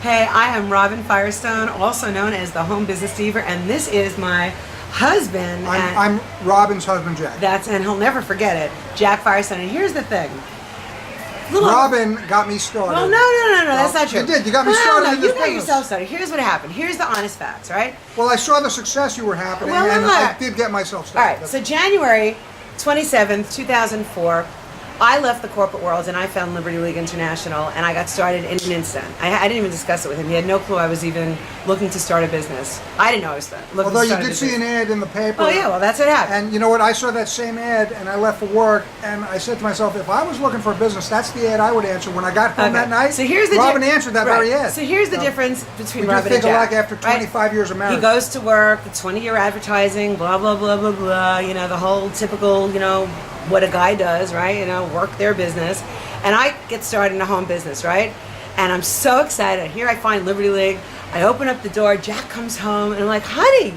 Hey, I am Robin Firestone, also known as the Home Business Diva, and this is my husband. I'm Robin's husband, Jack. And he'll never forget it, Jack Firestone. And here's the thing. Robin got me started. Well, no, that's not true. You did. You got me started in this you got business. yourself started. Here's what happened. Here's the honest facts, right? Well, I saw the success you were happening, and I did get myself started. All right, so January 27th, 2004, I left the corporate world and I found Liberty League International, and I got started in an instant. I didn't even discuss it with him. He had no clue I was even looking to start a business. I didn't know I was looking to start a business. Although you did see an ad in the paper. Oh yeah, well that's what happened. And you know what? I saw that same ad and I left for work, and I said to myself, if I was looking for a business, that's the ad I would answer when I got home that night. So here's the Robin answered that very ad. So here's the difference between we Robin just think and Jack. alike after 25 years of marriage. He goes to work, the 20-year advertising, blah, blah, blah, blah, blah, you know, the whole typical, you know, what a guy does, right? You know, work their business. And I get started in a home business, right? And I'm so excited. Here I find Liberty League. I open up the door. Jack comes home, and I'm like, honey,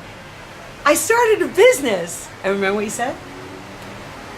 I started a business. And remember what he said?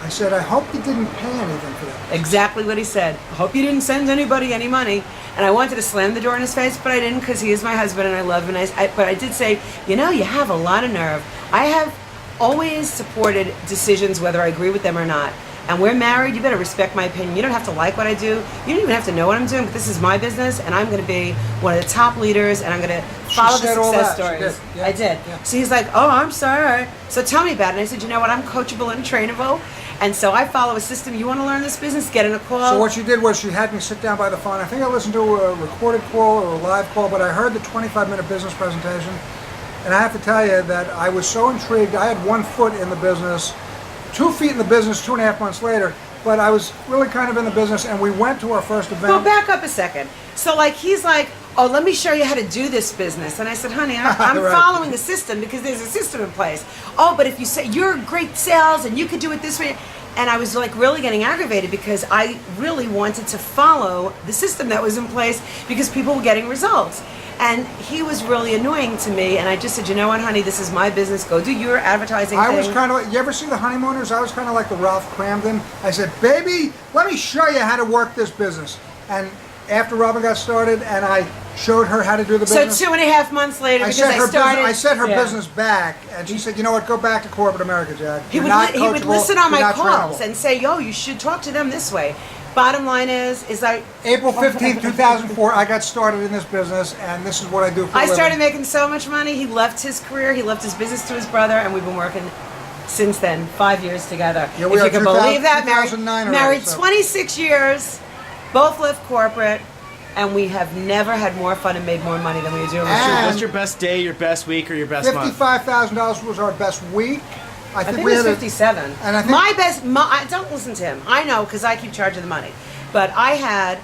I said, I hope you didn't pay anything for that. Exactly what he said. I hope you didn't send anybody any money. And I wanted to slam the door in his face, but I didn't, because he is my husband and I love him. But I did say, you know, you have a lot of nerve. I have always supported decisions whether I agree with them or not. And we're married, you better respect my opinion. You don't have to like what I do. You don't even have to know what I'm doing, but this is my business, and I'm going to be one of the top leaders, and I'm going to follow the success stories. Yeah. I did. Yeah. So he's like, oh, I'm sorry. So tell me about it. And I said, you know what, I'm coachable and trainable, and so I follow a system. You want to learn this business, get in a call. So what she did was she had me sit down by the phone. I think I listened to a recorded call or a live call, but I heard the 25-minute business presentation. And I have to tell you that I was so intrigued. I had 1 foot in the business, 2 feet in the business 2.5 months later, but I was really kind of in the business, and we went to our first event. Well, back up a second. So like he's like, oh, let me show you how to do this business. And I said, honey, I'm Right. following a system because there's a system in place. Oh, but if you say you're great sales and you could do it this way. And I was like really getting aggravated because I really wanted to follow the system that was in place because people were getting results. And he was really annoying to me, and I just said, you know what, honey, this is my business. Go do your advertising thing. I was kind of like, you ever see The Honeymooners? I was kind of like the Ralph Cramden. I said, baby, let me show you how to work this business. And after Robin got started and I showed her how to do the business. So 2.5 months later, because I started. I set her business back, and she said, you know what, go back to corporate America, Jack. He would listen on my calls and say, yo, you should talk to them this way. Bottom line is April 15th, 2004, I got started in this business, and this is what I do for a I living. started making so much money. He left his career, he left his business to his brother, and we've been working since then, 5 years together. Yeah, we if are you can believe that, 2009 married 26 years, both left corporate, and we have never had more fun and made more money than we do. What's your best day, your best week, or your best month? $55,000 was our best week. I think it was 57. And I think my best, don't listen to him. I know because I keep charging the money. But I had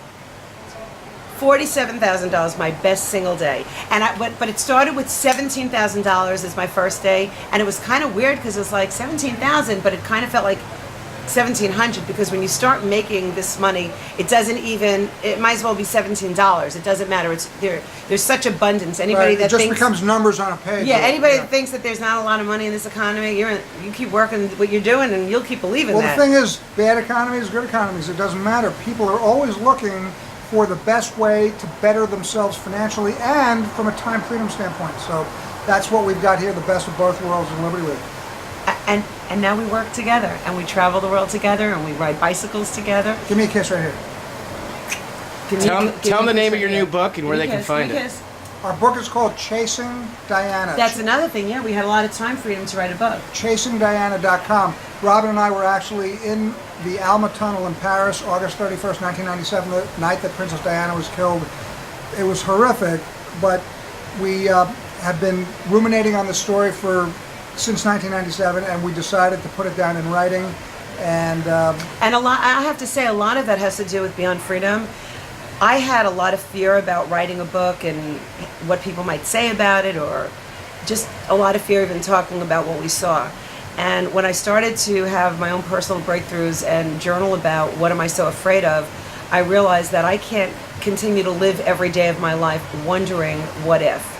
$47,000 my best single day, and but it started with $17,000 as my first day, and it was kind of weird because it was like 17,000, but it kind of felt like 1,700 because when you start making this money, it might as well be $17. It doesn't matter. There's such abundance. Anybody that it just thinks, becomes numbers on a page. yeah, anybody that thinks that there's not a lot of money in this economy, you keep working what you're doing, and you'll keep believing that. Well, the thing is, bad economies, good economies, it doesn't matter. People are always looking for the best way to better themselves financially and from a time freedom standpoint. So that's what we've got here, the best of both worlds in Liberty League. And now we work together, and we travel the world together, and we ride bicycles together. Give me a kiss right here. Tell them the name of your new book and where they can find it. Our book is called Chasing Diana. That's another thing, yeah. We had a lot of time freedom to write a book. ChasingDiana.com. Robin and I were actually in the Alma Tunnel in Paris, August 31st, 1997, the night that Princess Diana was killed. It was horrific, but we have been ruminating on the story since 1997, and we decided to put it down in writing. And I have to say, a lot of that has to do with Beyond Freedom. I had a lot of fear about writing a book and what people might say about it, or just a lot of fear even talking about what we saw. And when I started to have my own personal breakthroughs and journal about what am I so afraid of, I realized that I can't continue to live every day of my life wondering what if.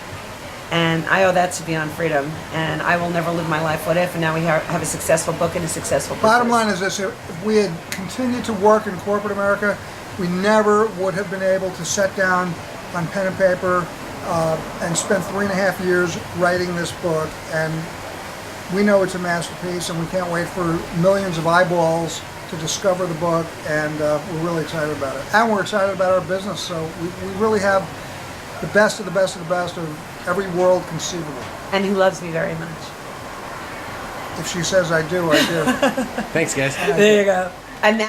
And I owe that to Beyond Freedom, and I will never live my life what if, and now we have a successful book and a successful business. Bottom line is this: if we had continued to work in corporate America, we never would have been able to set down on pen and paper and spent 3.5 years writing this book. And we know it's a masterpiece, and we can't wait for millions of eyeballs to discover the book, and we're really excited about it. And we're excited about our business, so we really have the best of the best of the best of every world conceivable. And he loves me very much. If she says I do, I do. Thanks, guys. There you go. And now